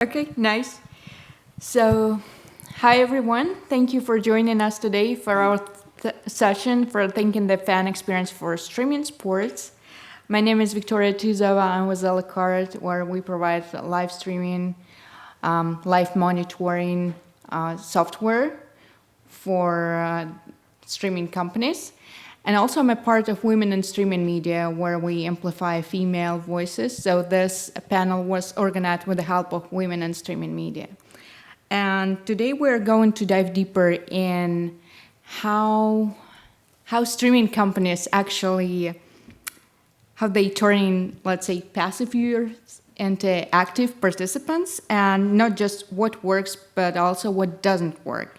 Okay, nice. So, hi everyone. Thank you for joining us today for our session for Thinking the Fan Experience for Streaming Sports. My name is Victoria Tuzova. I'm with Elecard, where we provide live streaming, live monitoring software for streaming companies. And also I'm a part of Women in Streaming Media, where we amplify female voices. So this panel was organized with the help of Women in Streaming Media. And today we're going to dive deeper in how streaming companies actually, how they turn, let's say, passive viewers into active participants, and not just what works, but also what doesn't work.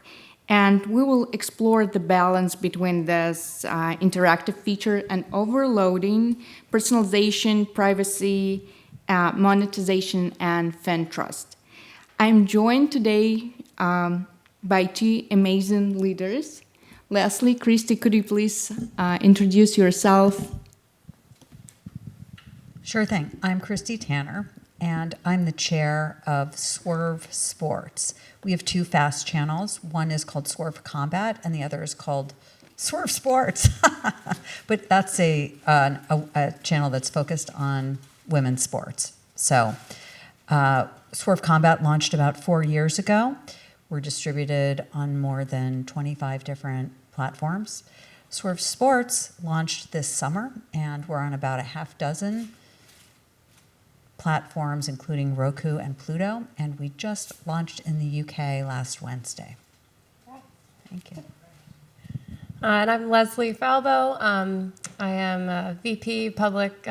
And we will explore the balance between this interactive feature and overloading, personalization, privacy, monetization, and fan trust. I'm joined today by two amazing leaders. Leslie, Christy, could you please introduce yourself? Sure thing. I'm Christy Tanner, and I'm the chair of Swerve Sports. We have two fast channels. One is called Swerve Combat, and the other is called Swerve Sports. But that's a channel that's focused on women's sports. So Swerve Combat launched about 4 years ago. We're distributed on more than 25 different platforms. Swerve Sports launched this summer, and we're on about a half dozen platforms, including Roku and Pluto, and we just launched in the UK last Wednesday. Thank you. And I'm Leslie Falbo. I am a VP Public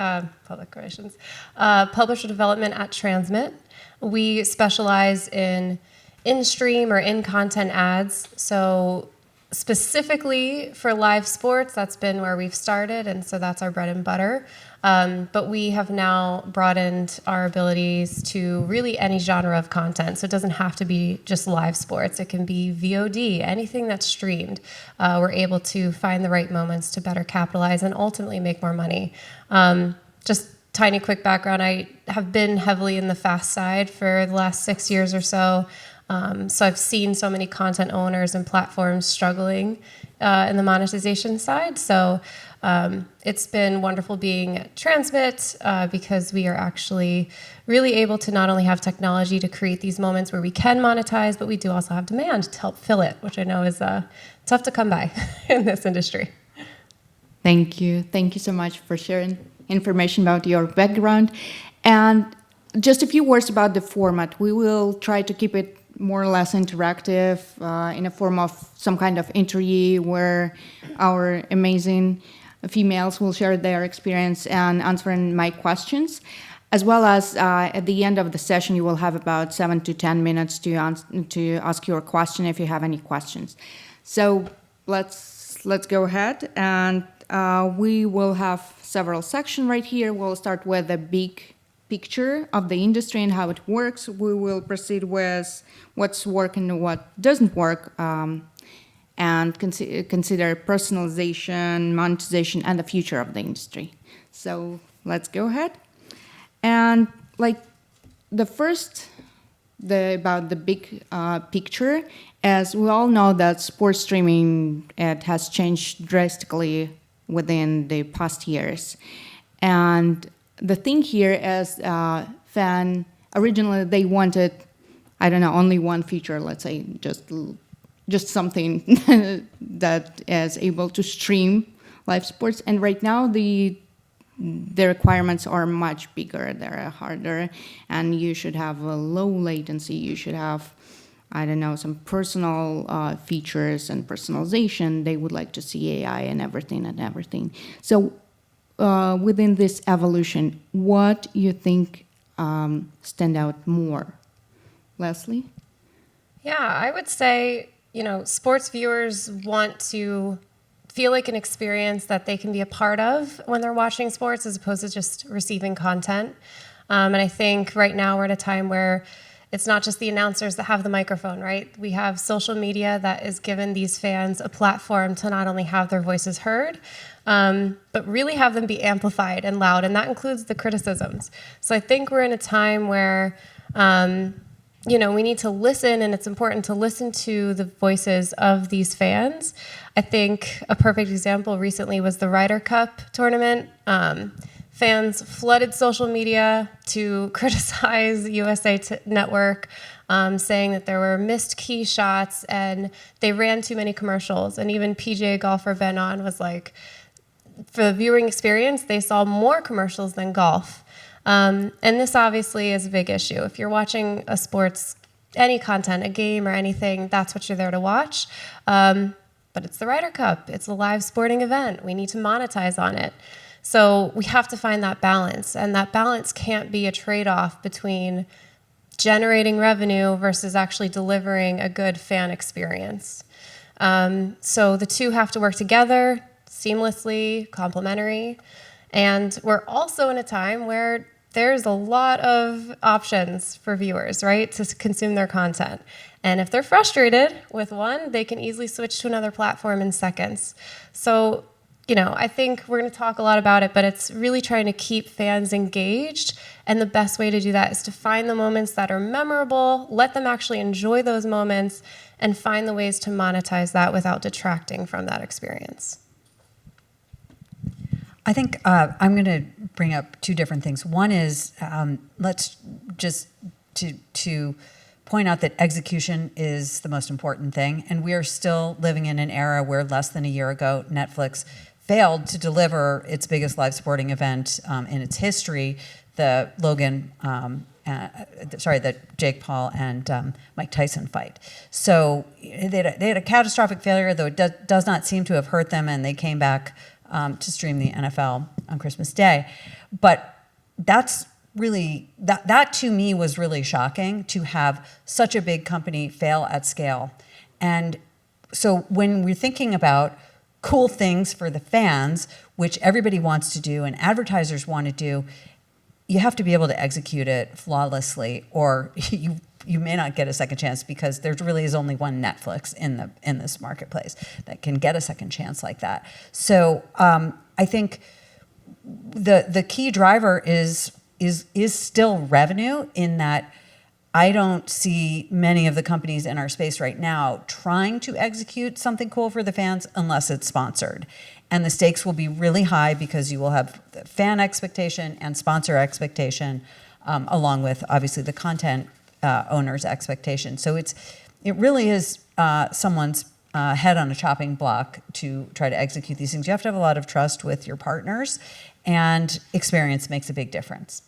Relations, Publisher Development at Transmit. We specialize in in-stream or in-content ads. So specifically for live sports, that's been where we've started, and so that's our bread and butter. But we have now broadened our abilities to really any genre of content. So it doesn't have to be just live sports. It can be VOD, anything that's streamed. We're able to find the right moments to better capitalize and ultimately make more money. Just tiny quick background, I have been heavily in the fast side for the last 6 years or so. So I've seen so many content owners and platforms struggling in the monetization side. So it's been wonderful being at Transmit because we are actually really able to not only have technology to create these moments where we can monetize, but we do also have demand to help fill it, which I know is tough to come by in this industry. Thank you. Thank you so much for sharing information about your background. And just a few words about the format. We will try to keep it more or less interactive in a form of some kind of interview where our amazing females will share their experience and answering my questions, as well as at the end of the session you will have about 7 to 10 minutes to ask your question if you have any questions. So let's go ahead, and we will have several sections right here. We'll start with the big picture of the industry and how it works. We will proceed with what's working and what doesn't work, and consider personalization, monetization, and the future of the industry. So let's go ahead. And like about the big picture, as we all know that sports streaming, it has changed drastically within the past years. And the thing here is originally they wanted, I don't know, only one feature, let's say, just something that is able to stream live sports. And right now the requirements are much bigger, they're harder, and you should have a low latency, you should have, I don't know, some personal features and personalization. They would like to see AI and everything. So within this evolution, what you think stand out more? Leslie? Yeah, I would say, sports viewers want to feel like an experience that they can be a part of when they're watching sports as opposed to just receiving content. And I think right now we're at a time where it's not just the announcers that have the microphone, right? We have social media that is given these fans a platform to not only have their voices heard, but really have them be amplified and loud, and that includes the criticisms. So I think we're in a time where we need to listen, and it's important to listen to the voices of these fans. I think a perfect example recently was the Ryder Cup tournament. Fans flooded social media to criticize USA Network, saying that there were missed key shots and they ran too many commercials. And even PGA golfer Ben On was like, for the viewing experience, they saw more commercials than golf. And this obviously is a big issue. If you're watching a sports, any content, a game or anything, that's what you're there to watch. But it's the Ryder Cup. It's a live sporting event. We need to monetize on it. So we have to find that balance. And that balance can't be a trade-off between generating revenue versus actually delivering a good fan experience. So the two have to work together seamlessly, complementary. And we're also in a time where there's a lot of options for viewers, right, to consume their content. And if they're frustrated with one, they can easily switch to another platform in seconds. So, I think we're going to talk a lot about it, but it's really trying to keep fans engaged. And the best way to do that is to find the moments that are memorable, let them actually enjoy those moments, and find the ways to monetize that without detracting from that experience. I think I'm going to bring up two different things. One is let's just to point out that execution is the most important thing, and we are still living in an era where less than a year ago, Netflix failed to deliver its biggest live sporting event in its history, the Jake Paul and Mike Tyson fight. So they had a catastrophic failure, though it does not seem to have hurt them, and they came back to stream the NFL on Christmas Day. But that's really, that to me was really shocking, to have such a big company fail at scale. And so when we're thinking about cool things for the fans, which everybody wants to do and advertisers want to do, you have to be able to execute it flawlessly, or you may not get a second chance, because there really is only one Netflix in this marketplace that can get a second chance like that. So I think the key driver is still revenue, in that I don't see many of the companies in our space right now trying to execute something cool for the fans unless it's sponsored. And the stakes will be really high, because you will have the fan expectation and sponsor expectation, along with obviously the content owner's expectation. So it really is someone's head on a chopping block to try to execute these things. You have to have a lot of trust with your partners, and experience makes a big difference.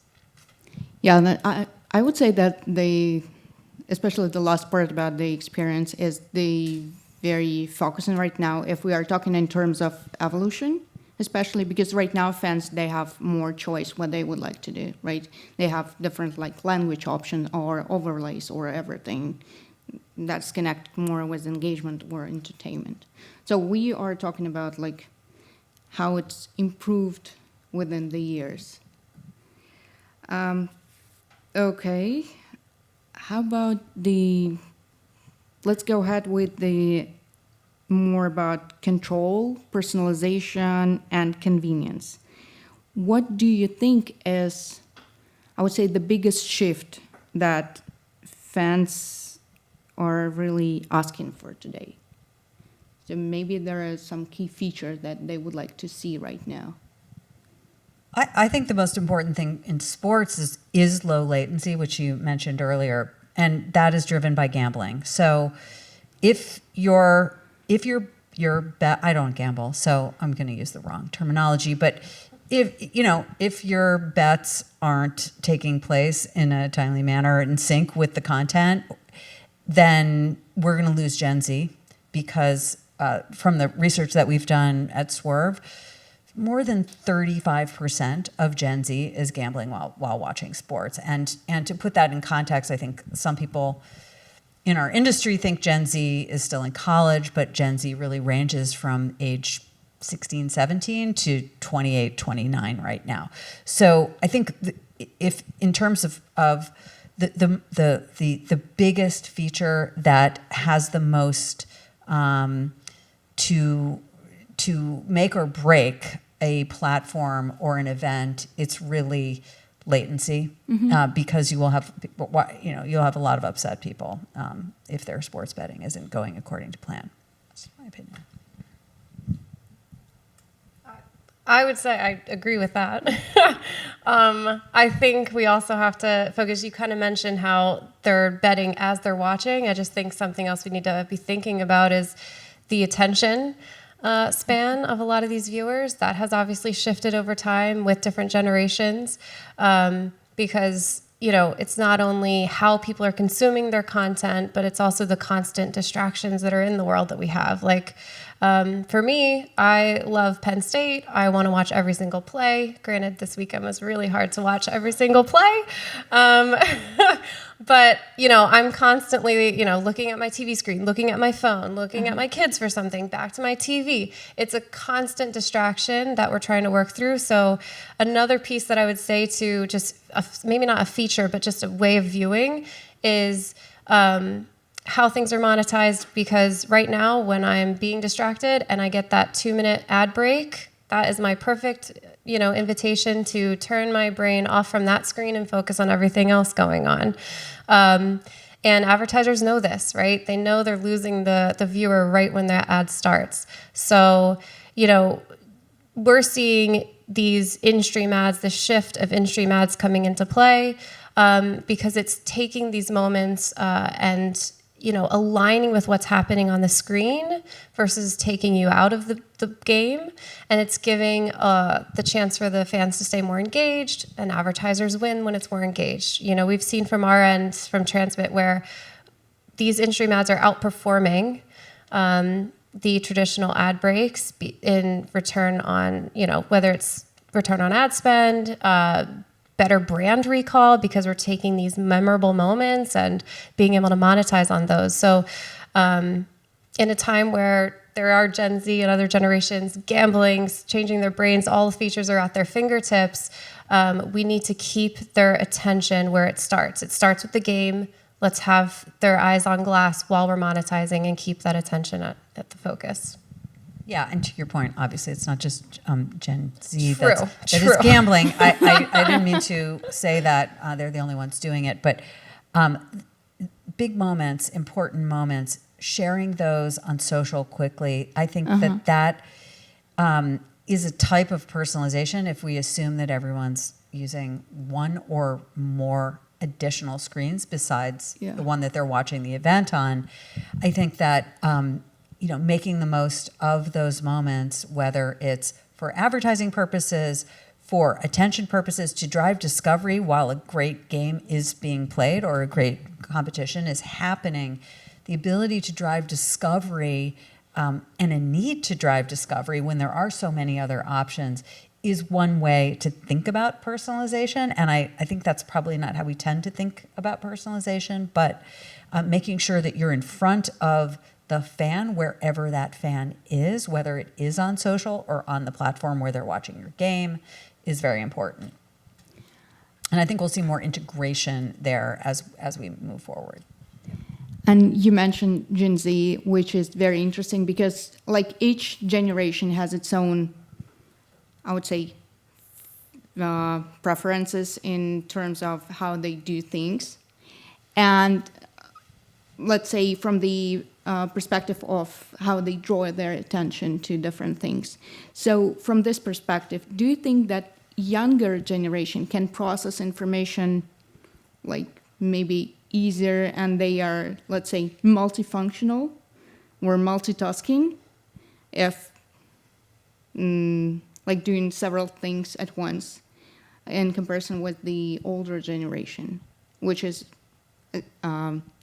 Yeah, I would say that especially the last part about the experience, is the very focusing right now, if we are talking in terms of evolution, especially because right now fans, they have more choice what they would like to do, right? They have different language options or overlays or everything that's connected more with engagement or entertainment. So we are talking about how it's improved within the years. Okay, how about let's go ahead with the more about control, personalization, and convenience. What do you think is, I would say, the biggest shift that fans are really asking for today? So maybe there are some key features that they would like to see right now. I think the most important thing in sports is low latency, which you mentioned earlier, and that is driven by gambling. So if your bet, I don't gamble, so I'm going to use the wrong terminology, but if your bets aren't taking place in a timely manner in sync with the content, then we're going to lose Gen Z, because from the research that we've done at Swerve, more than 35% of Gen Z is gambling while watching sports. And to put that in context, I think some people in our industry think Gen Z is still in college, but Gen Z really ranges from age 16, 17 to 28, 29 right now. So I think if in terms of the biggest feature that has the most to make or break a platform or an event, it's really latency because you'll have a lot of upset people if their sports betting isn't going according to plan. That's my opinion. I would say I agree with that. I think we also have to focus. You kind of mentioned how they're betting as they're watching. I just think something else we need to be thinking about is the attention span of a lot of these viewers. That has obviously shifted over time with different generations because, it's not only how people are consuming their content, but it's also the constant distractions that are in the world that we have. Like, for me, I love Penn State. I want to watch every single play. Granted, this weekend was really hard to watch every single play. But, I'm constantly, looking at my TV screen, looking at my phone, looking at my kids for something, back to my TV. It's a constant distraction that we're trying to work through. So another piece that I would say to just, maybe not a feature, but just a way of viewing is how things are monetized, because right now when I'm being distracted and I get that 2-minute ad break, that is my perfect, invitation to turn my brain off from that screen and focus on everything else going on. And advertisers know this, right? They know they're losing the viewer right when that ad starts. So, we're seeing these in-stream ads, the shift of in-stream ads coming into play, because it's taking these moments and aligning with what's happening on the screen versus taking you out of the game. And it's giving the chance for the fans to stay more engaged, and advertisers win when it's more engaged. We've seen from our end, from Transmit, where these in-stream ads are outperforming the traditional ad breaks in return on, whether it's return on ad spend, better brand recall, because we're taking these memorable moments and being able to monetize on those. So in a time where there are Gen Z and other generations gambling, changing their brains, all the features are at their fingertips, we need to keep their attention where it starts. It starts with the game. Let's have their eyes on glass while we're monetizing and keep that attention at the focus. Yeah, and to your point, obviously, it's not just Gen Z True. that is gambling. I didn't mean to say that they're the only ones doing it, but big moments, important moments, sharing those on social quickly, I think that is a type of personalization. If we assume that everyone's using one or more additional screens besides the one that they're watching the event on, I think that making the most of those moments, whether it's for advertising purposes, for attention purposes, to drive discovery while a great game is being played or a great competition is happening, the ability to drive discovery and a need to drive discovery when there are so many other options is one way to think about personalization. And I think that's probably not how we tend to think about personalization, but making sure that you're in front of the fan wherever that fan is, whether it is on social or on the platform where they're watching your game, is very important. And I think we'll see more integration there as we move forward. And you mentioned Gen Z, which is very interesting because each generation has its own, I would say, preferences in terms of how they do things. And let's say from the perspective of how they draw their attention to different things. So from this perspective, do you think that younger generation can process information maybe easier, and they are, let's say, multifunctional or multitasking if doing several things at once in comparison with the older generation, which is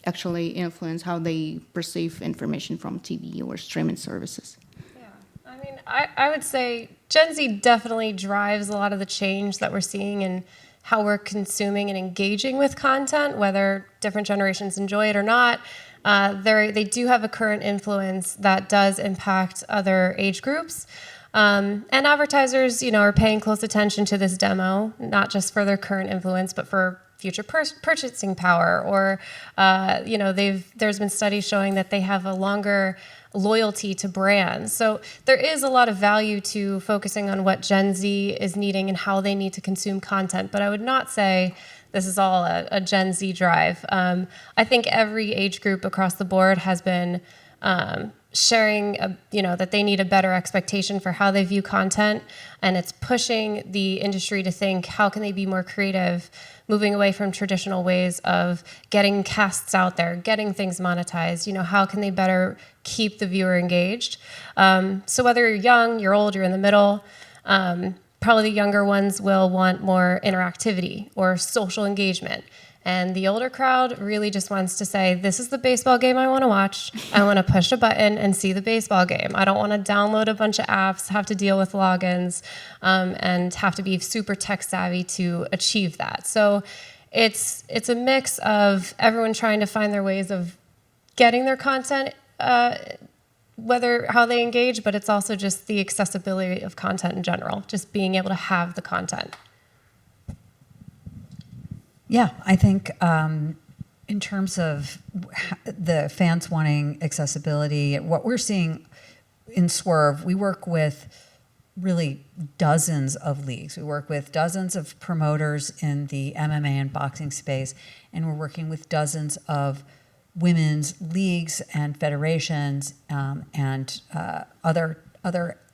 actually influence how they perceive information from TV or streaming services? Yeah, I mean, I would say Gen Z definitely drives a lot of the change that we're seeing in how we're consuming and engaging with content, whether different generations enjoy it or not. They do have a current influence that does impact other age groups. And advertisers, are paying close attention to this demo, not just for their current influence, but for future purchasing power, or there's been studies showing that they have a longer loyalty to brands. So there is a lot of value to focusing on what Gen Z is needing and how they need to consume content. But I would not say this is all a Gen Z drive. I think every age group across the board has been sharing, that they need a better expectation for how they view content, and it's pushing the industry to think, how can they be more creative, moving away from traditional ways of getting casts out there, getting things monetized. How can they better keep the viewer engaged? So whether you're young, you're old, you're in the middle, probably the younger ones will want more interactivity or social engagement. And the older crowd really just wants to say, this is the baseball game I want to watch. I want to push a button and see the baseball game. I don't want to download a bunch of apps, have to deal with logins, and have to be super tech savvy to achieve that. So it's a mix of everyone trying to find their ways of getting their content, how they engage, but it's also just the accessibility of content in general, just being able to have the content. Yeah, I think in terms of the fans wanting accessibility, what we're seeing in Swerve, we work with really dozens of leagues. We work with dozens of promoters in the MMA and boxing space, and we're working with dozens of women's leagues and federations and other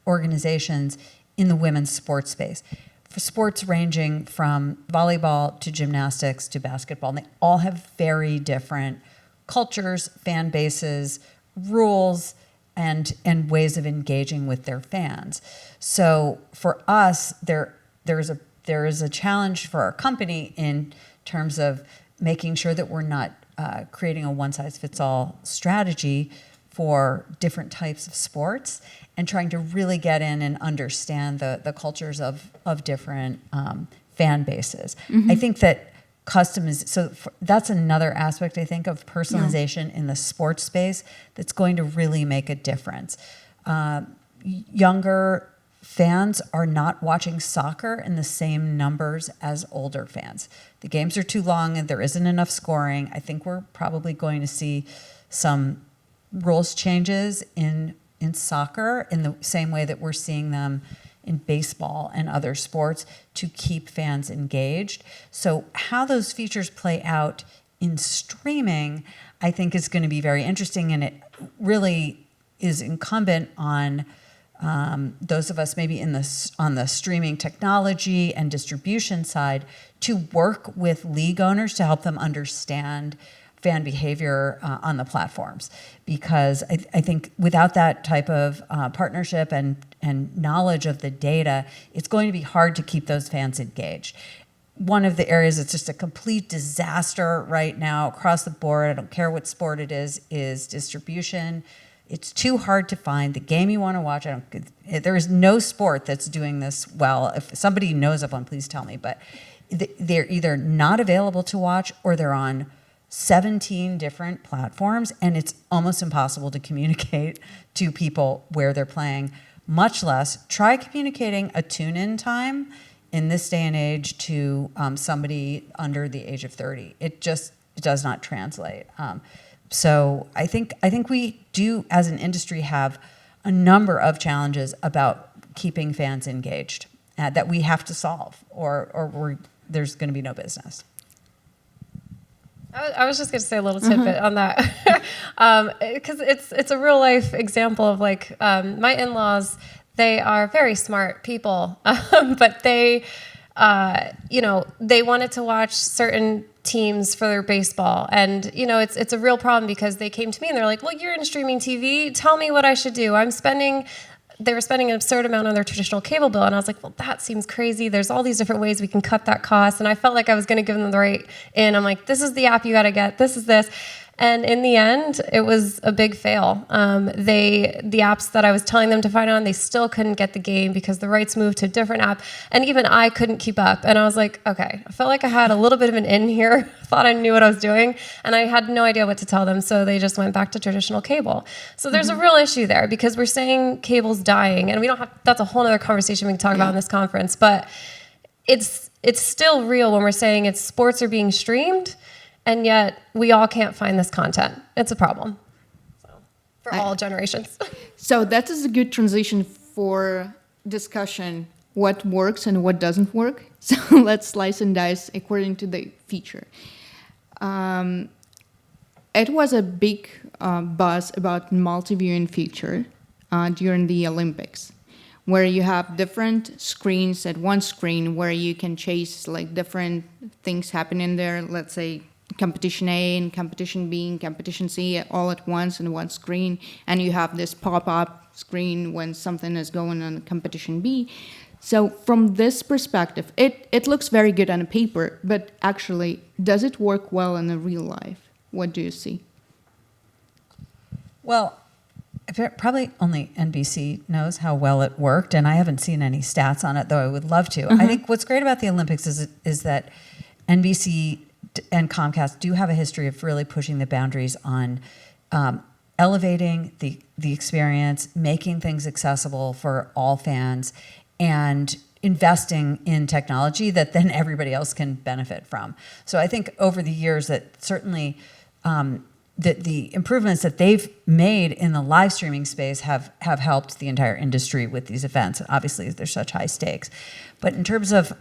organizations in the women's sports space. For sports ranging from volleyball to gymnastics to basketball, and they all have very different cultures, fan bases, rules, and ways of engaging with their fans. So for us, there is a challenge for our company in terms of making sure that we're not creating a one-size-fits-all strategy for different types of sports, and trying to really get in and understand the cultures of different fan bases. Mm-hmm. I think that that's another aspect, I think, of personalization in the sports space that's going to really make a difference. Younger fans are not watching soccer in the same numbers as older fans. The games are too long and there isn't enough scoring. I think we're probably going to see some rules changes in soccer in the same way that we're seeing them in baseball and other sports to keep fans engaged. So how those features play out in streaming, I think, is going to be very interesting, and it really is incumbent on those of us maybe on the streaming technology and distribution side to work with league owners to help them understand fan behavior on the platforms, because I think without that type of partnership and knowledge of the data, it's going to be hard to keep those fans engaged. One of the areas that's just a complete disaster right now across the board, I don't care what sport it is distribution. It's too hard to find the game you want to watch. There is no sport that's doing this well. If somebody knows of one, please tell me. But they're either not available to watch or they're on 17 different platforms, and it's almost impossible to communicate to people where they're playing, much less try communicating a tune-in time in this day and age to somebody under the age of 30. It does not translate. So I think we do, as an industry, have a number of challenges about keeping fans engaged that we have to solve, or there's going to be no business. I was just going to say a little tidbit on that, because it's a real life example of my in-laws. They are very smart people, but they wanted to watch certain teams for their baseball, and it's a real problem because they came to me and they're like, "Well, you're in streaming TV. Tell me what I should do. They were spending an absurd amount on their traditional cable bill. And I was like, well, that seems crazy. There's all these different ways we can cut that cost. And I felt like I was going to give them the right in. I'm like, this is the app you got to get. This is this. And in the end, it was a big fail. The apps that I was telling them to find on, they still couldn't get the game because the rights moved to a different app. And even I couldn't keep up. And I was like, okay, I felt like I had a little bit of an in here. Thought I knew what I was doing. And I had no idea what to tell them. So they just went back to traditional cable. So there's a real issue there because we're saying cable's dying. And we don't have, that's a whole other conversation we can talk about in this conference. But it's it's still real when we're saying it's sports are being streamed, and yet we all can't find this content. It's a problem. So, for all generations. So that is a good transition for discussion, what works and what doesn't work. So let's slice and dice according to the feature. It was a big buzz about multi-viewing feature during the Olympics, where you have different screens at one screen where you can chase like different things happening there. Let's say competition A and competition B and competition C all at once in one screen, and you have this pop-up screen when something is going on competition B. So from this perspective, it looks very good on paper, but actually, does it work well in the real life? What do you see? Well, probably only NBC knows how well it worked, and I haven't seen any stats on it, though I would love to. I think what's great about the Olympics is that NBC and Comcast do have a history of really pushing the boundaries on elevating the experience, making things accessible for all fans, and investing in technology that then everybody else can benefit from. So I think over the years that certainly the improvements that they've made in the live streaming space have helped the entire industry with these events. Obviously, there's such high stakes. But in terms of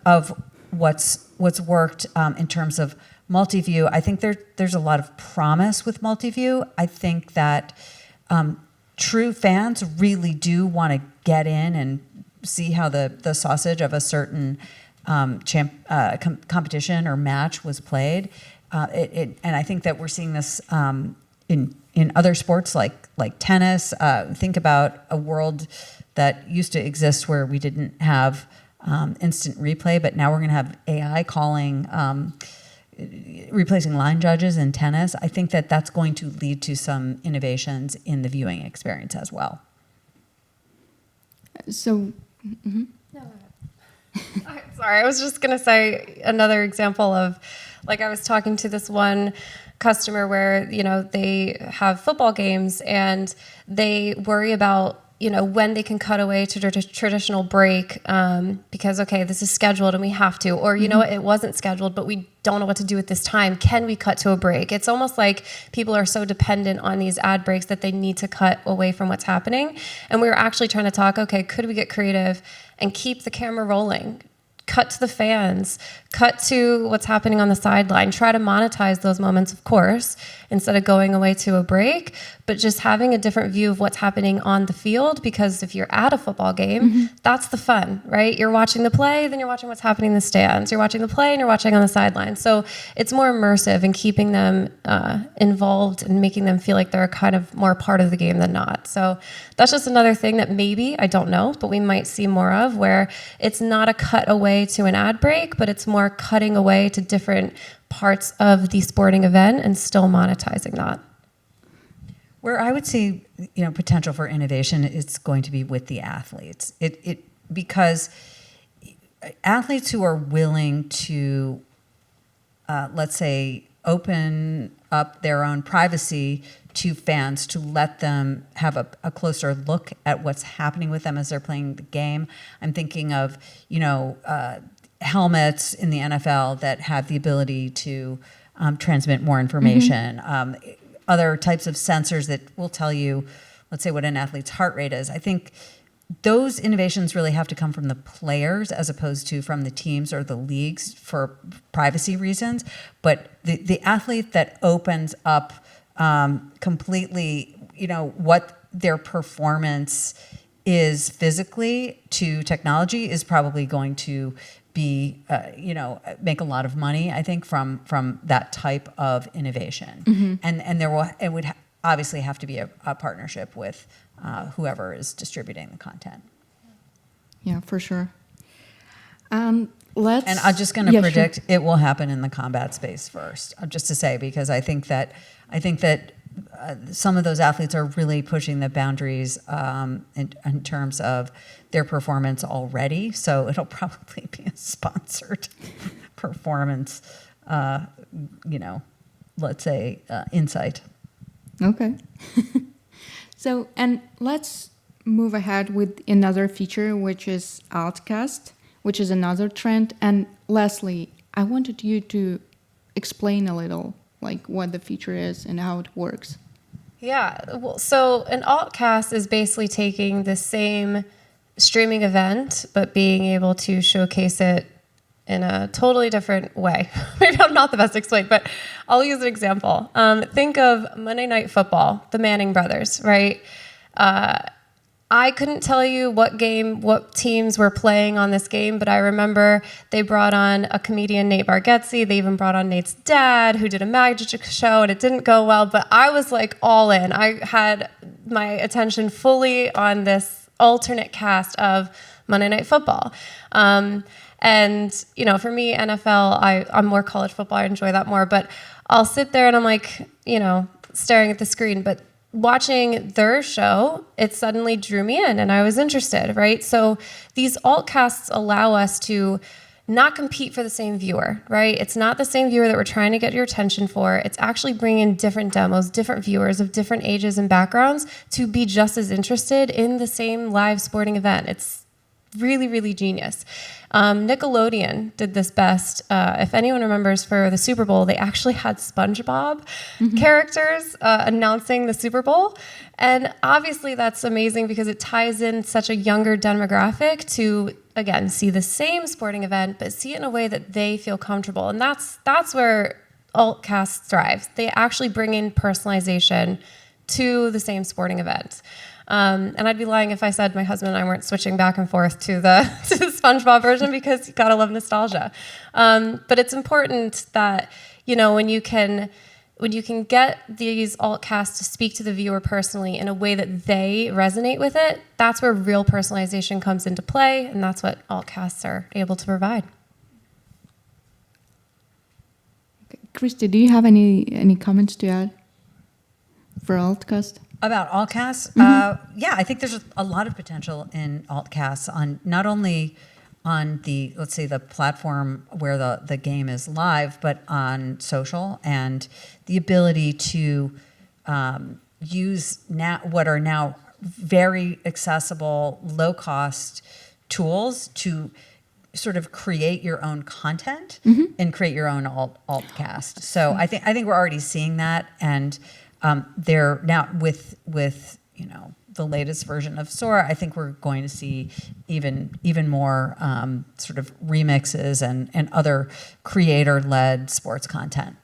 what's worked in terms of multi-view, I think there's a lot of promise with multi-view. I think that true fans really do want to get in and see how the sausage of a certain competition or match was played. And I think that we're seeing this in other sports like tennis. Think about a world that used to exist where we didn't have instant replay, but now we're going to have AI calling, replacing line judges in tennis. I think that that's going to lead to some innovations in the viewing experience as well. So, Sorry, I was just going to say another example of, like, I was talking to this one customer where, they have football games and they worry about, when they can cut away to traditional break because, okay, this is scheduled and we have to, or, it wasn't scheduled, but we don't know what to do at this time. Can we cut to a break? It's almost like people are so dependent on these ad breaks that they need to cut away from what's happening. And we were actually trying to talk, okay, could we get creative and keep the camera rolling? Cut to the fans, cut to what's happening on the sideline, try to monetize those moments, of course, instead of going away to a break, but just having a different view of what's happening on the field, because if you're at a football game, that's the fun, right? You're watching the play, then you're watching what's happening in the stands. You're watching the play and you're watching on the sideline. So it's more immersive and keeping them involved and making them feel like they're kind of more part of the game than not. So that's just another thing that maybe, I don't know, but we might see more of, where it's not a cut away to an ad break, but it's more cutting away to different parts of the sporting event and still monetizing that. Where I would see, potential for innovation is going to be with the athletes. Because athletes who are willing to, let's say, open up their own privacy to fans, to let them have a closer look at what's happening with them as they're playing the game. I'm thinking of, helmets in the NFL that have the ability to transmit more information. Other types of sensors that will tell you, let's say, what an athlete's heart rate is. I think those innovations really have to come from the players as opposed to from the teams or the leagues for privacy reasons. But the athlete that opens up completely, what their performance is physically to technology is probably going to be, make a lot of money, I think, from that type of innovation. And it would obviously have to be a partnership with whoever is distributing the content. Yeah, for sure. And I'm just going to predict it will happen in the combat space first, just to say, because I think that some of those athletes are really pushing the boundaries in terms of their performance already. So it'll probably be a sponsored performance, let's say, insight. Okay. And let's move ahead with another feature, which is Outcast, which is another trend. And Leslie, I wanted you to explain a little like what the feature is and how it works. Yeah, well, so an altcast is basically taking the same streaming event, but being able to showcase it in a totally different way. Maybe I'm not the best explained, but I'll use an example. Think of Monday Night Football, the Manning brothers, right? I couldn't tell you what teams were playing on this game, but I remember they brought on a comedian, Nate Bargatze. They even brought on Nate's dad, who did a magic show, and it didn't go well, but I was like all in. I had my attention fully on this alternate cast of Monday Night Football. And, you know, for me, NFL, I'm more college football. I enjoy that more, but I'll sit there and I'm like, you know, staring at the screen, but watching their show, it suddenly drew me in and I was interested, right? So these altcasts allow us to not compete for the same viewer, right? It's not the same viewer that we're trying to get your attention for. It's actually bringing different demos, different viewers of different ages and backgrounds to be just as interested in the same live sporting event. It's really, really genius. Nickelodeon did this best. If anyone remembers, for the Super Bowl, they actually had SpongeBob characters announcing the Super Bowl. And obviously that's amazing because it ties in such a younger demographic to, again, see the same sporting event, but see it in a way that they feel comfortable. And that's where altcasts thrive. They actually bring in personalization to the same sporting event. And I'd be lying if I said my husband and I weren't switching back and forth to the SpongeBob version because you gotta love nostalgia. But it's important that, you know, when you can get these altcasts to speak to the viewer personally in a way that they resonate with it, that's where real personalization comes into play, and that's what altcasts are able to provide. Christy, do you have any comments to add for altcast? About altcasts? Yeah, I think there's a lot of potential in altcasts on not only on the, let's say, the platform where the game is live, but on social, and the ability to use now what are now very accessible, low-cost tools to sort of create your own content and create your own altcast. So I think we're already seeing that, and they're now with you know the latest version of Sora, I think we're going to see even more sort of remixes and other creator-led sports content.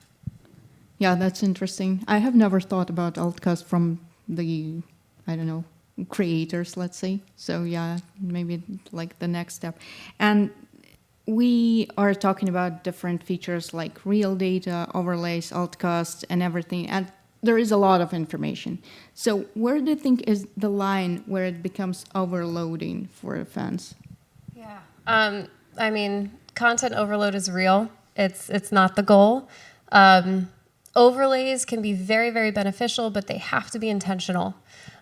Yeah, that's interesting. I have never thought about altcast from the, I don't know, creators, let's say. So yeah, maybe like the next step. And we are talking about different features like real data, overlays, altcast, and everything. And there is a lot of information. So where do you think is the line where it becomes overloading for fans? Yeah. I mean, content overload is real. It's not the goal. Overlays can be very, very beneficial, but they have to be intentional.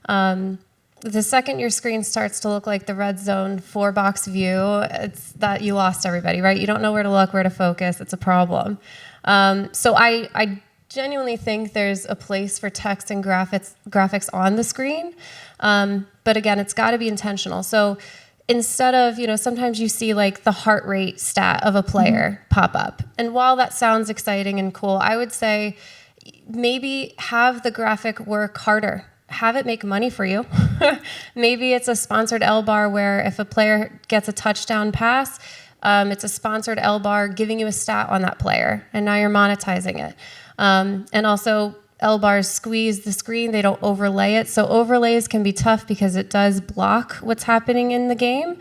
The second your screen starts to look like the red zone 4-box view, it's that you lost everybody, right? You don't know where to look, where to focus. It's a problem. So I genuinely think there's a place for text and graphics on the screen. But again, it's got to be intentional. So instead of, you know, sometimes you see like the heart rate stat of a player pop up. And while that sounds exciting and cool, I would say maybe have the graphic work harder. Have it make money for you. Maybe it's a sponsored L bar where if a player gets a touchdown pass, it's a sponsored L bar giving you a stat on that player, and now you're monetizing it. And also, L bars squeeze the screen, they don't overlay it. So overlays can be tough because it does block what's happening in the game.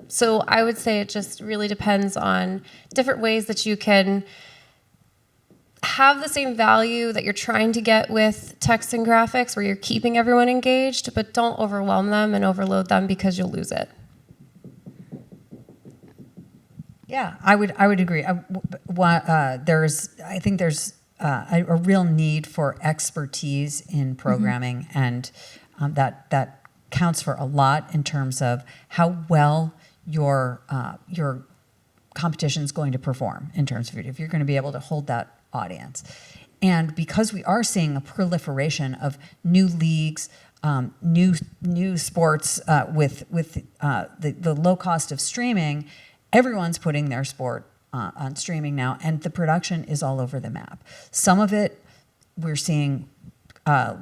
So I would say it just really depends on different ways that you can have the same value that you're trying to get with text and graphics, where you're keeping everyone engaged, but don't overwhelm them and overload them because you'll lose it. Yeah, I would agree. I think there's a real need for expertise in programming, and that counts for a lot in terms of how well your competition is going to perform in terms of if you're going to be able to hold that audience. And because we are seeing a proliferation of new leagues, new sports with the low cost of streaming, everyone's putting their sport on streaming now, and the production is all over the map. Some of it we're seeing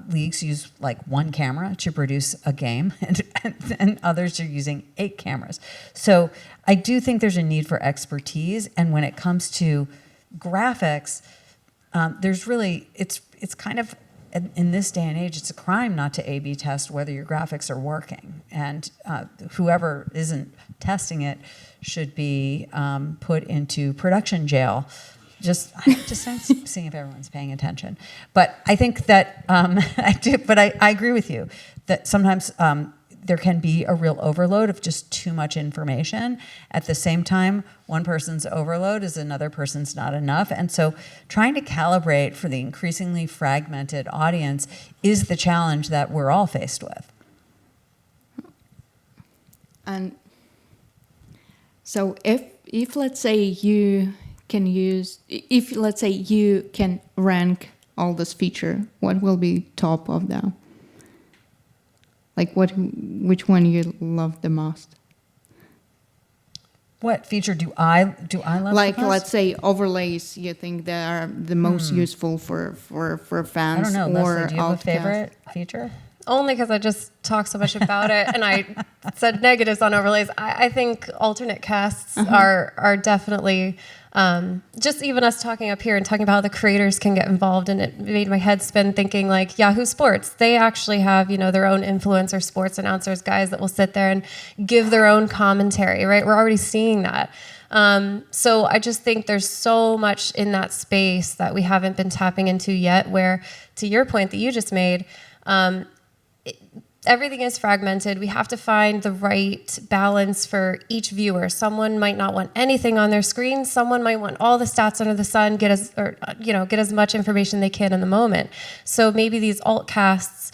leagues use like one camera to produce a game, and others are using 8 cameras. So I do think there's a need for expertise, and when it comes to graphics, there's really it's kind of in this day and age, it's a crime not to A/B test whether your graphics are working, and whoever isn't testing it should be put into production jail. I just don't seeing if everyone's paying attention. But I think that I do. But I agree with you that sometimes there can be a real overload of just too much information. At the same time, one person's overload is another person's not enough. And so trying to calibrate for the increasingly fragmented audience is the challenge that we're all faced with. And so if let's say you can rank all this feature, what will be top of them? Like which one you love the most? What feature do I love? Like the most? let's say overlays you think that are the most useful for fans. I don't know, or Leslie, do you have a outcasts? favorite feature? Only because I just talked so much about it, and I said negatives on overlays. I think alternate casts are definitely just even us talking up here and talking about how the creators can get involved, and it made my head spin thinking like Yahoo Sports. They actually have their own influencer sports announcers, guys that will sit there and give their own commentary. Right, we're already seeing that. So I just think there's so much in that space that we haven't been tapping into yet. Where, to your point that you just made. Everything is fragmented. We have to find the right balance for each viewer. Someone might not want anything on their screen. Someone might want all the stats under the sun, get as much information they can in the moment. So maybe these alt casts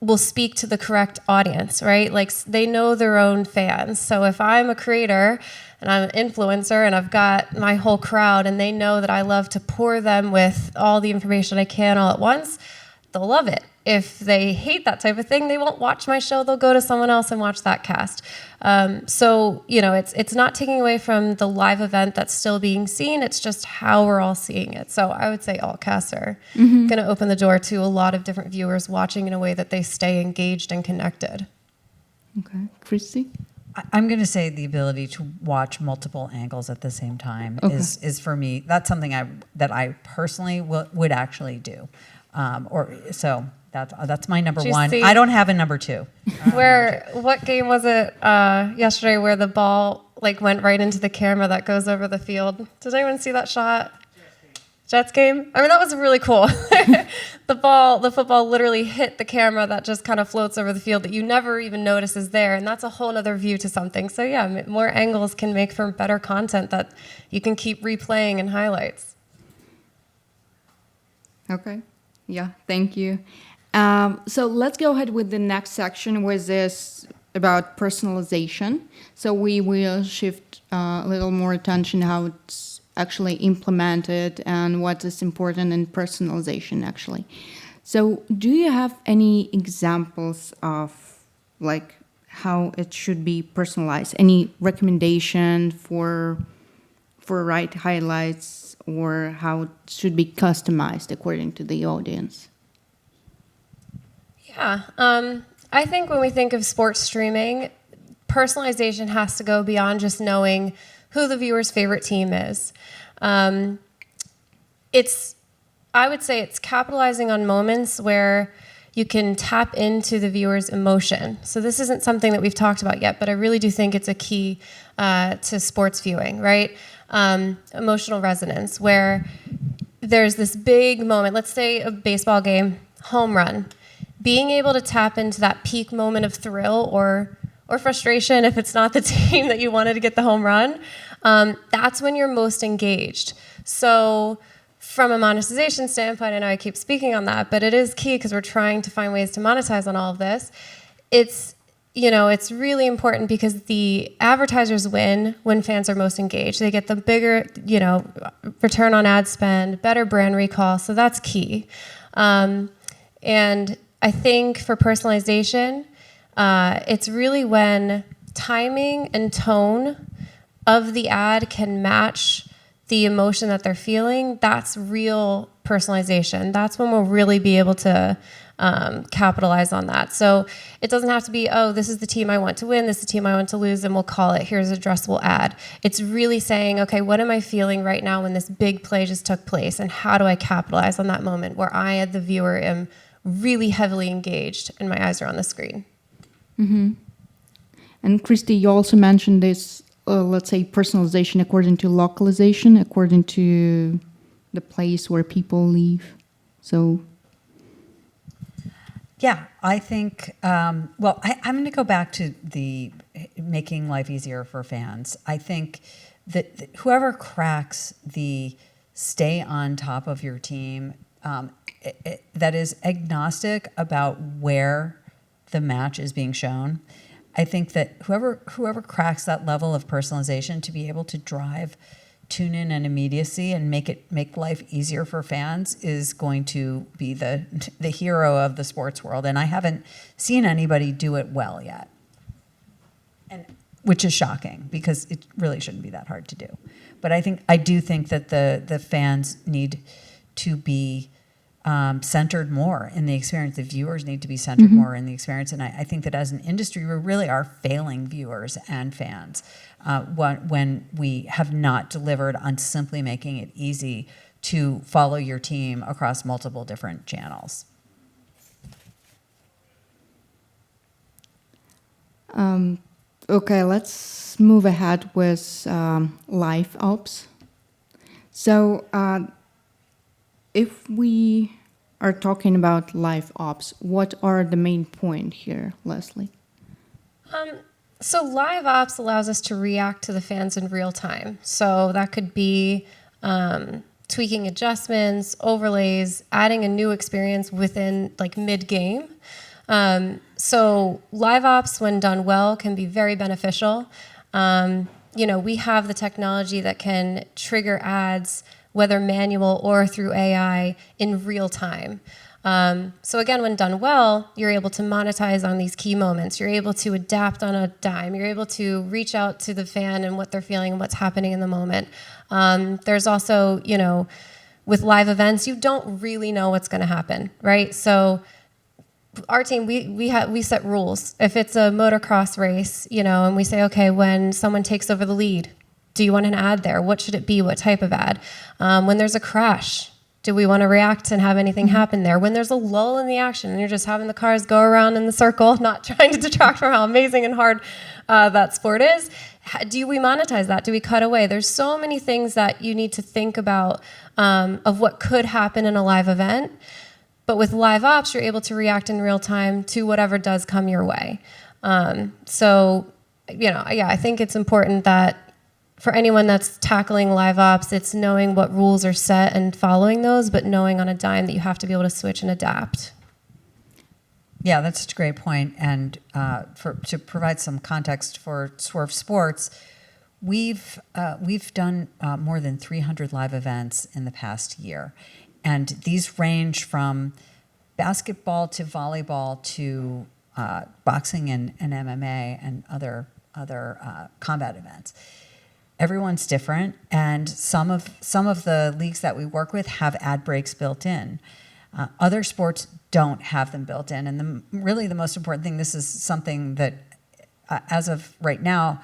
will speak to the correct audience, right? Like they know their own fans. So if I'm a creator and I'm an influencer and I've got my whole crowd and they know that I love to pour them with all the information I can all at once, they'll love it. If they hate that type of thing, they won't watch my show. They'll go to someone else and watch that cast. So it's not taking away from the live event that's still being seen. It's just how we're all seeing it. So I would say all casts are going to open the door to a lot of different viewers watching in a way that they stay engaged and connected. Okay, Christy? I'm going to say the ability to watch multiple angles at the same time is for me. That's something that I personally would actually do. That's my number one. See, I don't have a number 2. What game was it yesterday where the ball went right into the camera that goes over the field? Did anyone see that shot? Jets game? I mean, that was really cool. The football literally hit the camera that just kind of floats over the field that you never even notice is there, and that's a whole other view to something. So yeah, more angles can make for better content that you can keep replaying in highlights. Okay. Yeah, thank you. So let's go ahead with the next section, which is about personalization. So we will shift a little more attention how it's actually implemented and what is important in personalization, actually. So do you have any examples of how it should be personalized? Any recommendation for right highlights or how it should be customized according to the audience? Yeah, I think when we think of sports streaming, personalization has to go beyond just knowing who the viewer's favorite team is. I would say it's capitalizing on moments where you can tap into the viewer's emotion. So this isn't something that we've talked about yet, but I really do think it's a key to sports viewing, right? Emotional resonance, where there's this big moment, let's say a baseball game, home run. Being able to tap into that peak moment of thrill or frustration if it's not the team that you wanted to get the home run, that's when you're most engaged. So from a monetization standpoint, I know I keep speaking on that, but it is key because we're trying to find ways to monetize on all of this. It's really important because the advertisers win when fans are most engaged. They get the bigger, return on ad spend, better brand recall. So that's key. And I think for personalization, it's really when timing and tone of the ad can match the emotion that they're feeling. That's real personalization. That's when we'll really be able to capitalize on that. So it doesn't have to be, oh, this is the team I want to win, this is the team I want to lose, and we'll call it, here's an addressable ad. It's really saying, okay, what am I feeling right now when this big play just took place, and how do I capitalize on that moment where I, the viewer, am really heavily engaged and my eyes are on the screen. And Christy, you also mentioned this, let's say, personalization according to localization, according to the place where people live. So, yeah, I think, I'm going to go back to the making life easier for fans. I think that whoever cracks the stay on top of your team, that is agnostic about where the match is being shown. I think that whoever cracks that level of personalization to be able to drive tune-in and immediacy and make life easier for fans is going to be the hero of the sports world. And I haven't seen anybody do it well yet, and which is shocking because it really shouldn't be that hard to do. But I do think that the fans need to be centered more in the experience. The viewers need to be centered more in the experience. And I think that as an industry, we really are failing viewers and fans when we have not delivered on simply making it easy to follow your team across multiple different channels. okay, let's move ahead with LiveOps. So, if we are talking about LiveOps, what are the main point here, Leslie? So LiveOps allows us to react to the fans in real time. So that could be tweaking adjustments, overlays, adding a new experience within like mid-game. So LiveOps, when done well, can be very beneficial. We have the technology that can trigger ads, whether manual or through AI, in real time. So again, when done well, you're able to monetize on these key moments. You're able to adapt on a dime. You're able to reach out to the fan and what they're feeling and what's happening in the moment. There's also, with live events, you don't really know what's going to happen, right? So our team, we set rules. If it's a motocross race, and we say, okay, when someone takes over the lead, do you want an ad there? What should it be? What type of ad? When there's a crash, do we want to react and have anything happen there? When there's a lull in the action and you're just having the cars go around in the circle, not trying to detract from how amazing and hard that sport is, do we monetize that? Do we cut away? There's so many things that you need to think about of what could happen in a live event. But with LiveOps, you're able to react in real time to whatever does come your way. I think it's important that for anyone that's tackling LiveOps, it's knowing what rules are set and following those, but knowing on a dime that you have to be able to switch and adapt. Yeah, that's such a great point. And to provide some context for Swerve Sports, we've done more than 300 live events in the past year. And these range from basketball to volleyball to boxing and MMA and other combat events. Everyone's different, and some of the leagues that we work with have ad breaks built in. Other sports don't have them built in, and really the most important thing, this is something that, as of right now,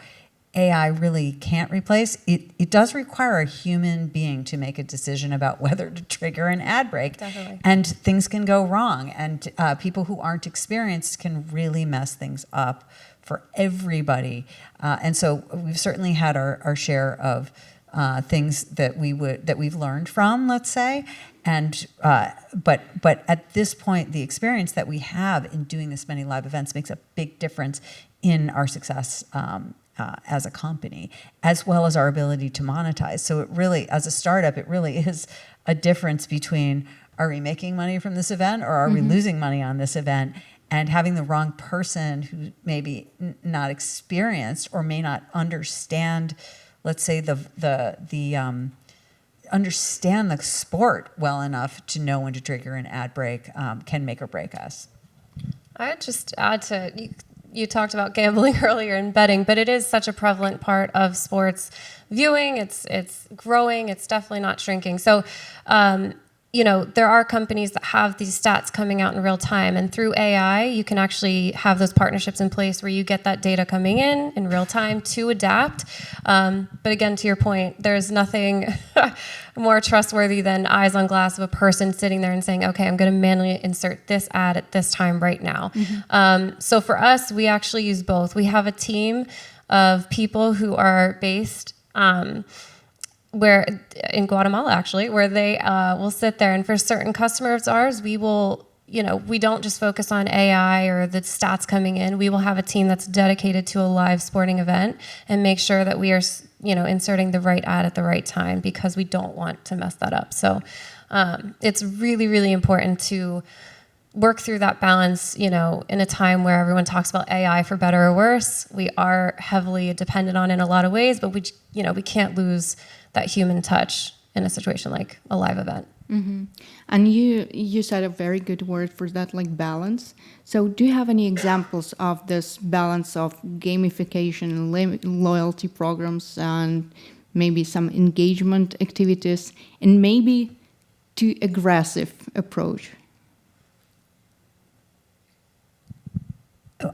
AI really can't replace. It does require a human being to make a decision about whether to trigger an ad break. Definitely. And things can go wrong, and people who aren't experienced can really mess things up for everybody. And so we've certainly had our share of things that we've learned from, let's say. And but at this point, the experience that we have in doing this many live events makes a big difference in our success as a company, as well as our ability to monetize. So it really, as a startup, it really is a difference between, are we making money from this event, or are we losing money on this event? And having the wrong person who may be not experienced or may not understand, let's say, understand the sport well enough to know when to trigger an ad break can make or break us. I'd just add to you talked about gambling earlier and betting, but it is such a prevalent part of sports viewing. It's growing. It's definitely not shrinking. So, there are companies that have these stats coming out in real time, and through AI, you can actually have those partnerships in place where you get that data coming in real time to adapt. But again, to your point, there's nothing more trustworthy than eyes on glass of a person sitting there and saying, okay, I'm going to manually insert this ad at this time right now. So for us, we actually use both. We have a team of people who are based where in Guatemala, actually, where they will sit there, and for certain customers of ours, we will, we don't just focus on AI or the stats coming in. We will have a team that's dedicated to a live sporting event and make sure that we are, inserting the right ad at the right time, because we don't want to mess that up. So it's really, really important to work through that balance, in a time where everyone talks about AI for better or worse. We are heavily dependent on it in a lot of ways, but we can't lose that human touch in a situation like a live event. Mm-hmm. And you said a very good word for that, like balance. So do you have any examples of this balance of gamification, loyalty programs, and maybe some engagement activities, and maybe too aggressive approach?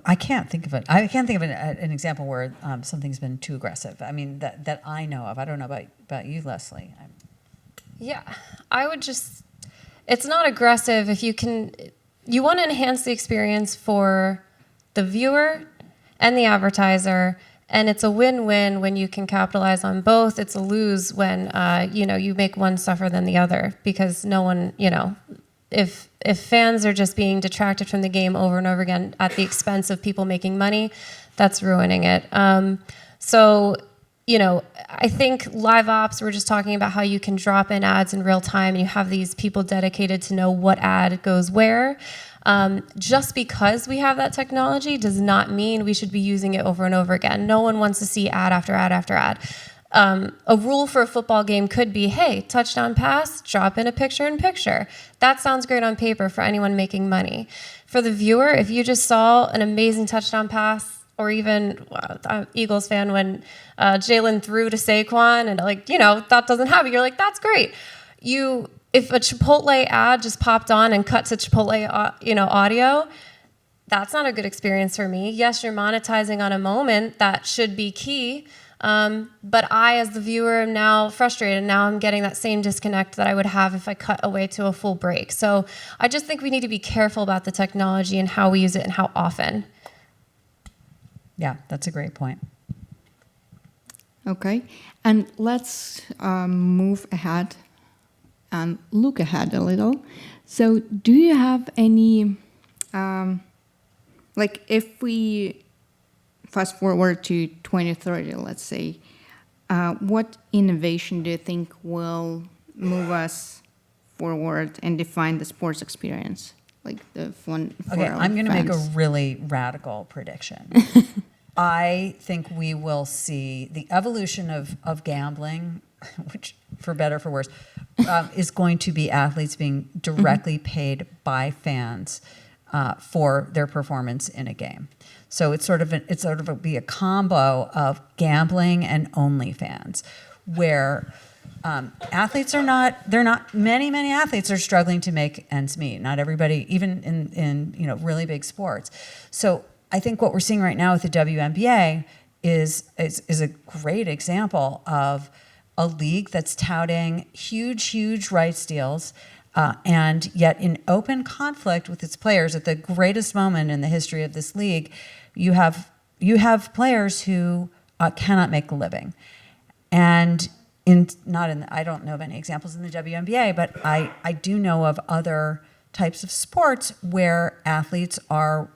I can't think of it. I can't think of an example where something's been too aggressive. I mean, that I know of. I don't know about you, Leslie. Yeah, I would it's not aggressive if you want to enhance the experience for the viewer and the advertiser, and it's a win-win when you can capitalize on both. It's a lose when, you make one suffer than the other, because no one, if fans are just being detracted from the game over and over again at the expense of people making money, that's ruining it. I think LiveOps, we're just talking about how you can drop in ads in real time, and you have these people dedicated to know what ad goes where. Just because we have that technology does not mean we should be using it over and over again. No one wants to see ad after ad after ad. A rule for a football game could be, hey, touchdown pass, drop in a picture-in-picture. That sounds great on paper for anyone making money. For the viewer, if you just saw an amazing touchdown pass, or even Eagles fan when Jalen threw to Saquon and that doesn't happen, you're like, that's great. If a Chipotle ad just popped on and cut to Chipotle audio, that's not a good experience for me. Yes, you're monetizing on a moment that should be key. But I, as the viewer, am now frustrated. Now I'm getting that same disconnect that I would have if I cut away to a full break. So I just think we need to be careful about the technology and how we use it and how often. Yeah, that's a great point. Okay, and let's move ahead and look ahead a little. So do you have any, if we fast forward to 2030, let's say, what innovation do you think will move us forward and define the sports experience? Like the fun for Okay, our I'm going to make a fans? really radical prediction. I think we will see the evolution of gambling, which, for better or for worse, is going to be athletes being directly paid by fans for their performance in a game. So it's sort of be a combo of gambling and OnlyFans, where athletes many athletes are struggling to make ends meet. Not everybody, even in really big sports. So I think what we're seeing right now with the WNBA is a great example of a league that's touting huge rights deals, and yet in open conflict with its players at the greatest moment in the history of this league. You have players who cannot make a living, and I don't know of any examples in the WNBA, but I do know of other types of sports where athletes are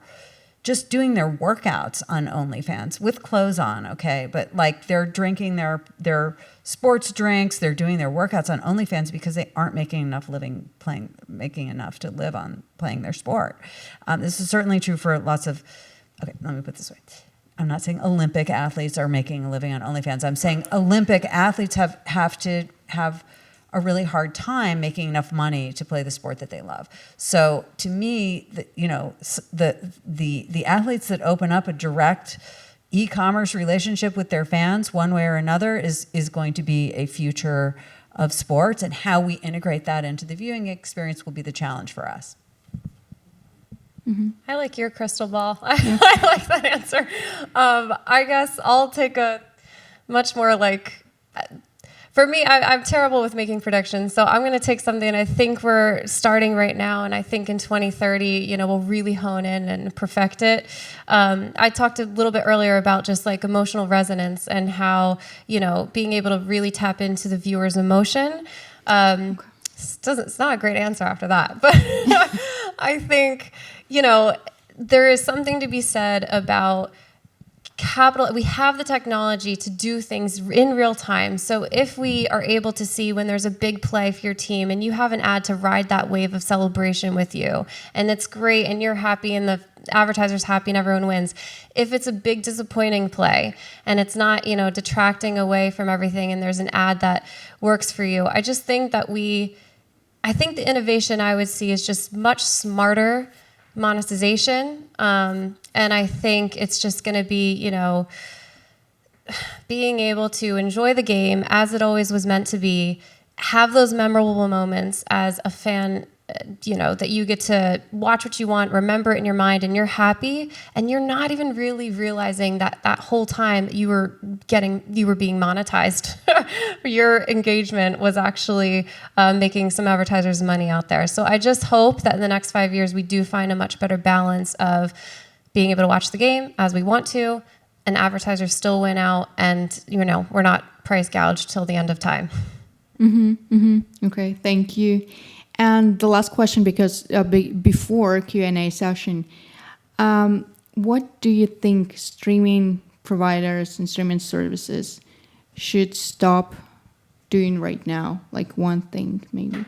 just doing their workouts on OnlyFans with clothes on, okay? But like they're drinking their sports drinks, they're doing their workouts on OnlyFans because they aren't making enough making enough to live on playing their sport. This is certainly true for lots of, okay, let me put it this way. I'm not saying Olympic athletes are making a living on OnlyFans. I'm saying Olympic athletes have to have a really hard time making enough money to play the sport that they love. So to me, the athletes that open up a direct e-commerce relationship with their fans one way or another is going to be a future of sports, and how we integrate that into the viewing experience will be the challenge for us. I like your crystal ball. I like that answer. I guess I'll take a much more like, for me, I'm terrible with making predictions. So I'm going to take something I think we're starting right now. And I think in 2030, we'll really hone in and perfect it. I talked a little bit earlier about just like emotional resonance and how, being able to really tap into the viewer's emotion. It's not a great answer after that, but I think, there is something to be said about we have the technology to do things in real time. So if we are able to see when there's a big play for your team and you have an ad to ride that wave of celebration with you, and it's great and you're happy and the advertiser's happy and everyone wins. If it's a big disappointing play and it's not, detracting away from everything and there's an ad that works for you, I just think that I think the innovation I would see is just much smarter monetization. And I think it's just going to be, being able to enjoy the game as it always was meant to be, have those memorable moments as a fan, that you get to watch what you want, remember it in your mind, and you're happy, and you're not even really realizing that whole time you were being monetized. Your engagement was actually making some advertisers money out there. So I just hope that in the next 5 years we do find a much better balance of being able to watch the game as we want to, and advertisers still win out, and we're not price gouged till the end of time. Okay, thank you. And the last question, because before Q&A session, what do you think streaming providers and streaming services should stop doing right now? Like one thing, maybe.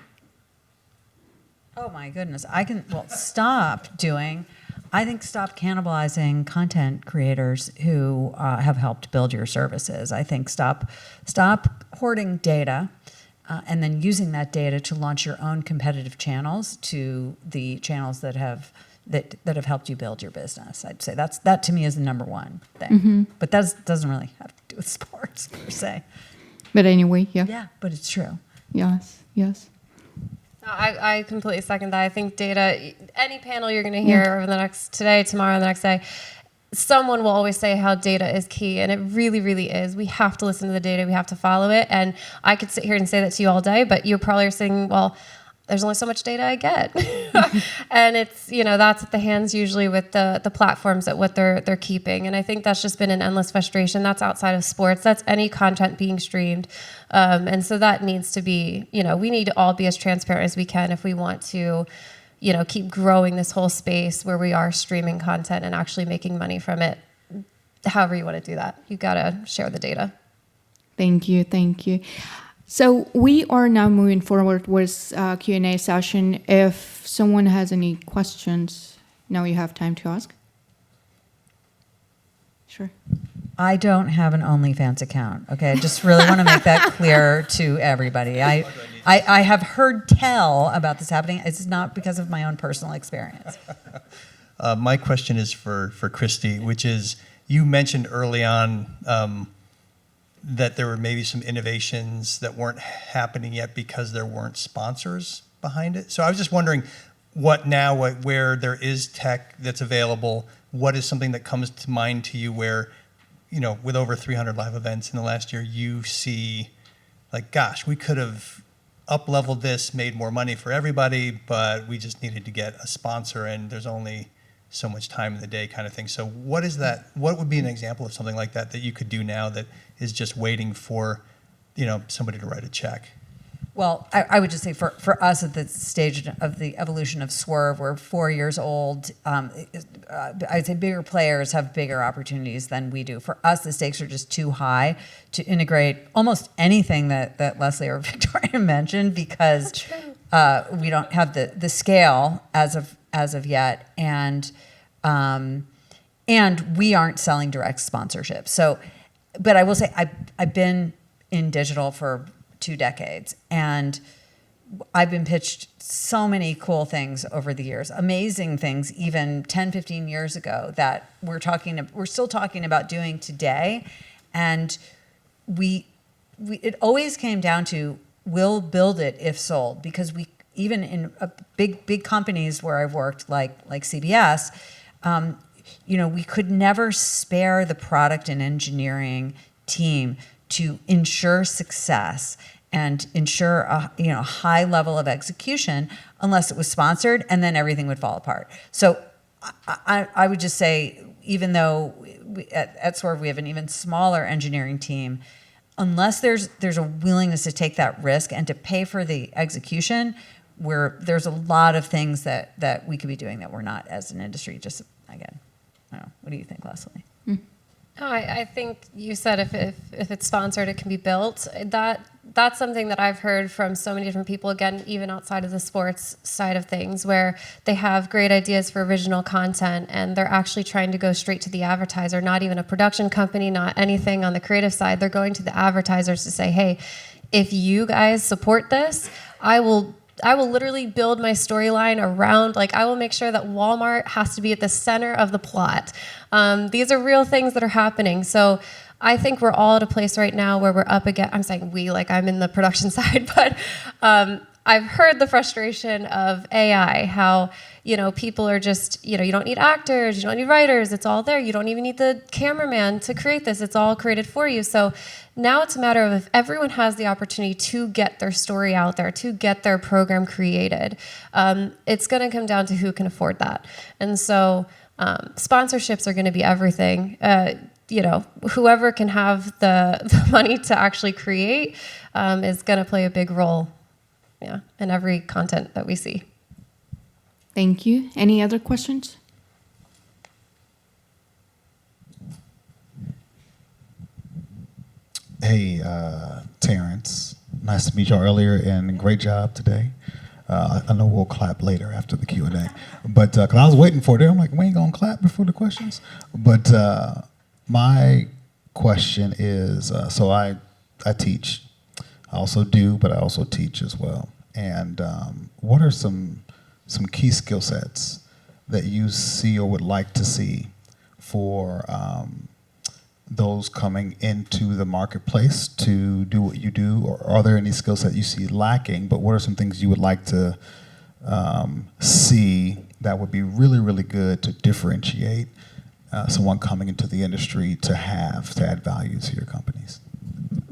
Oh my goodness. Stop doing. I think stop cannibalizing content creators who have helped build your services. I think stop hoarding data. And then using that data to launch your own competitive channels to the channels that have helped you build your business. I'd say that to me is the number one thing. But that doesn't really have to do with sports per se. But anyway, yeah. Yeah, but it's true. Yes. I completely second that. I think data, any panel you're going to hear over today, tomorrow, the next day, someone will always say how data is key, and it really, really is. We have to listen to the data. We have to follow it. And I could sit here and say that to you all day, but you probably are saying, well, there's only so much data I get. And it's, that's at the hands usually with the platforms at what they're keeping. And I think that's just been an endless frustration. That's outside of sports. That's any content being streamed. And so that needs to be, we need to all be as transparent as we can if we want to keep growing this whole space where we are streaming content and actually making money from it. However you want to do that, you got to share the data. Thank you. So we are now moving forward with Q&A session. If someone has any questions, now you have time to ask. Sure. I don't have an OnlyFans account. Okay, I just really want to make that clear to everybody. I have heard tell about this happening. It's not because of my own personal experience. My question is for Christy, which is, you mentioned early on that there were maybe some innovations that weren't happening yet because there weren't sponsors behind it. So I was just wondering where there is tech that's available, what is something that comes to mind to you where, with over 300 live events in the last year, you see like, gosh, we could have up-leveled this, made more money for everybody, but we just needed to get a sponsor and there's only so much time in the day kind of thing. So what is that? What would be an example of something like that you could do now that is just waiting for, somebody to write a check? Well, I would just say for us at the stage of the evolution of Swerve, we're 4 years old. I'd say bigger players have bigger opportunities than we do. For us, the stakes are just too high to integrate almost anything that Leslie or Victoria mentioned because we don't have the scale as of yet, and we aren't selling direct sponsorship. So, but I will say I've been in digital for 2 decades. And I've been pitched so many cool things over the years, amazing things, even 10, 15 years ago that we're still talking about doing today. And it always came down to, we'll build it if sold, because we, even in big companies where I've worked, like CBS, we could never spare the product and engineering team to ensure success and ensure a high level of execution unless it was sponsored, and then everything would fall apart. So I would just say, even though at Swerve we have an even smaller engineering team, unless there's a willingness to take that risk and to pay for the execution, where there's a lot of things that we could be doing that we're not as an industry. Just, again, I don't know. What do you think, Leslie? Oh, I think you said if it's sponsored, it can be built. That's something that I've heard from so many different people, again, even outside of the sports side of things, where they have great ideas for original content and they're actually trying to go straight to the advertiser, not even a production company, not anything on the creative side. They're going to the advertisers to say, hey, if you guys support this, I will literally build my storyline around, I will make sure that Walmart has to be at the center of the plot. These are real things that are happening. So I think we're all at a place right now where we're up against, I'm saying we, like I'm in the production side, but I've heard the frustration of AI, how, people are just, you don't need actors, you don't need writers, it's all there. You don't even need the cameraman to create this. It's all created for you. So now it's a matter of, if everyone has the opportunity to get their story out there, to get their program created, it's going to come down to who can afford that. And so sponsorships are going to be everything. Whoever can have the money to actually create is going to play a big role, in every content that we see. Thank you. Any other questions? Hey, Terrence. Nice to meet you earlier, and great job today. I know we'll clap later after the Q&A, but cause I was waiting for it. I'm like, we ain't gonna clap before the questions. But my question is, so I teach. I also do, but I also teach as well. And what are some key skill sets that you see or would like to see for those coming into the marketplace to do what you do? Or are there any skill sets you see lacking, but what are some things you would like to see that would be really, really good to differentiate someone coming into the industry to add value to your companies?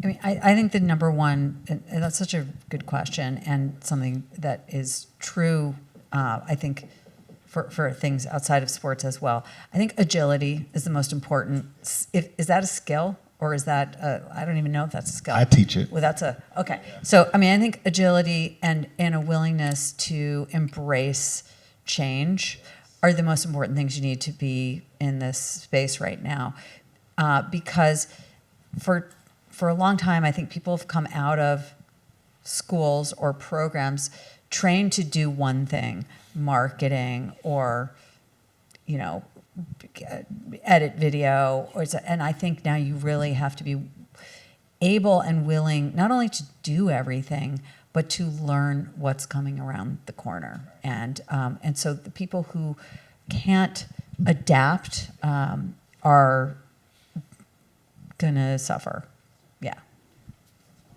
I mean, I think the number one, and that's such a good question, and something that is true, I think, for things outside of sports as well. I think agility is the most important. Is that a skill, or is that, I don't even know if that's a skill. I teach it. Well, okay. So, I mean, I think agility and a willingness to embrace change are the most important things you need to be in this space right now. Because for a long time, I think people have come out of schools or programs trained to do one thing, marketing or, edit video. And I think now you really have to be able and willing not only to do everything, but to learn what's coming around the corner. And so the people who can't adapt are going to suffer.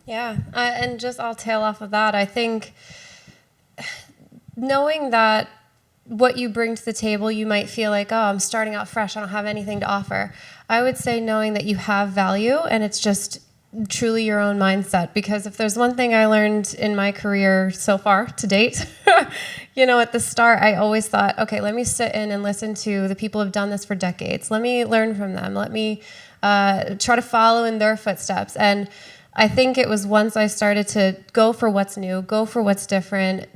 Yeah, and just I'll tail off of that. I think knowing that what you bring to the table, you might feel like, oh, I'm starting out fresh, I don't have anything to offer. I would say knowing that you have value, and it's just truly your own mindset. Because if there's one thing I learned in my career so far to date, at the start, I always thought, okay, let me sit in and listen to the people who have done this for decades. Let me learn from them. Let me try to follow in their footsteps. And I think it was once I started to go for what's new, go for what's different,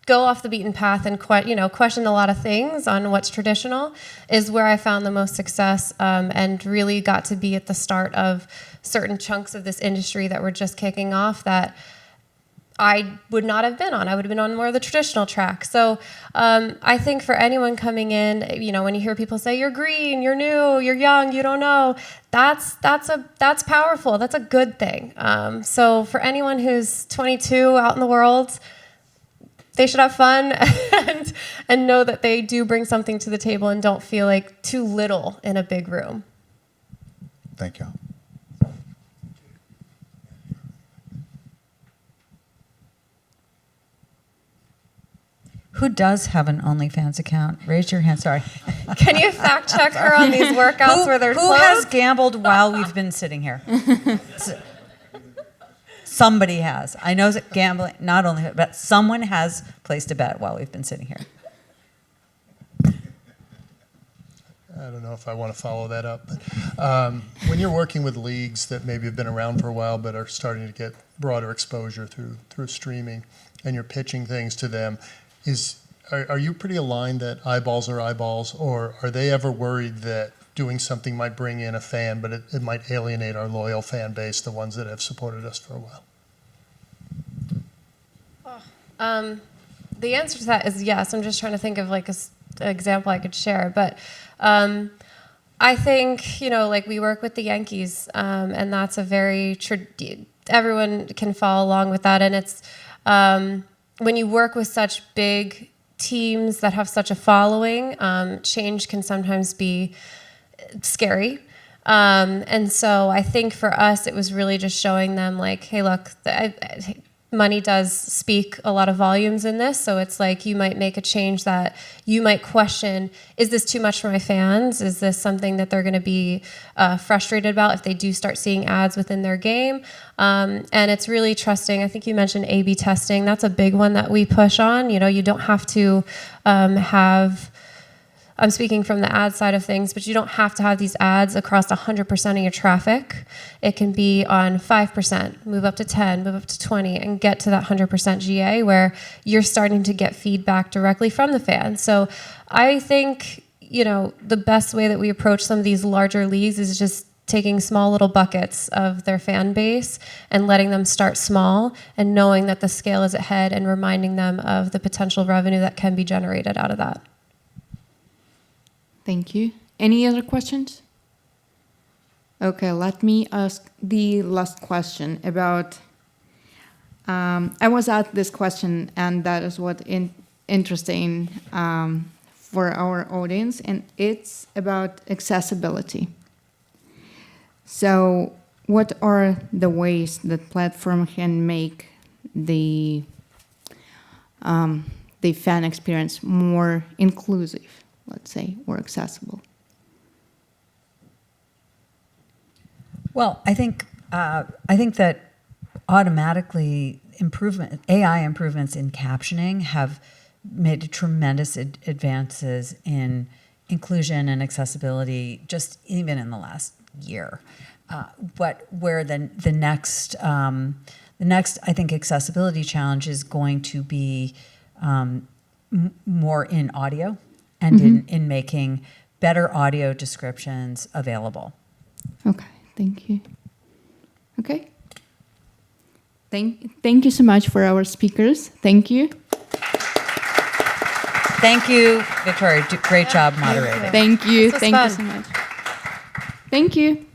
go off the beaten path and question a lot of things on what's traditional, is where I found the most success, and really got to be at the start of certain chunks of this industry that were just kicking off, that I would not have been on. I would have been on more of the traditional track. So I think for anyone coming in, when you hear people say you're green, you're new, you're young, you don't know, that's powerful. That's a good thing. So for anyone who's 22 out in the world, they should have fun and know that they do bring something to the table and don't feel like too little in a big room. Thank you. Who does have an OnlyFans account? Raise your hand. Sorry. Can you fact check her on these workouts where they're Who has gambled while we've been sitting here? Somebody has. I know that gambling, not only, but someone has placed a bet while we've been sitting here. I don't know if I want to follow that up, but when you're working with leagues that maybe have been around for a while but are starting to get broader exposure through streaming, and you're pitching things to them, are you pretty aligned that eyeballs are eyeballs, or are they ever worried that doing something might bring in a fan, but it might alienate our loyal fan base, the ones that have supported us for a while? The answer to that is yes. I'm just trying to think of like an example I could share, but I think we work with the Yankees, and that's a very everyone can follow along with that, and it's when you work with such big teams that have such a following, change can sometimes be scary. And so I think for us, it was really just showing them like, hey, look, money does speak a lot of volumes in this. So it's like you might make a change that you might question, is this too much for my fans? Is this something that they're going to be frustrated about if they do start seeing ads within their game? And it's really trusting. I think you mentioned A/B testing. That's a big one that we push on. You don't have to have... I'm speaking from the ad side of things, but you don't have to have these ads across 100% of your traffic. It can be on 5%, move up to 10, move up to 20, and get to that 100% GA where you're starting to get feedback directly from the fans. So I think, the best way that we approach some of these larger leagues is just taking small little buckets of their fan base and letting them start small and knowing that the scale is ahead and reminding them of the potential revenue that can be generated out of that. Thank you. Any other questions? Okay, let me ask the last question about, I was asked this question, and that is what interesting for our audience, and it's about accessibility. So what are the ways that platform can make the fan experience more inclusive, let's say, or accessible? Well, I think that automatically AI improvements in captioning have made tremendous advances in inclusion and accessibility just even in the last year. But where the next I think accessibility challenge is going to be more in audio and in making better audio descriptions available. Okay, thank you. Okay. Thank you so much for our speakers. Thank you. Thank you, Victoria. Great job moderating. Thank you. This was Thank you fun. so much. Thank you.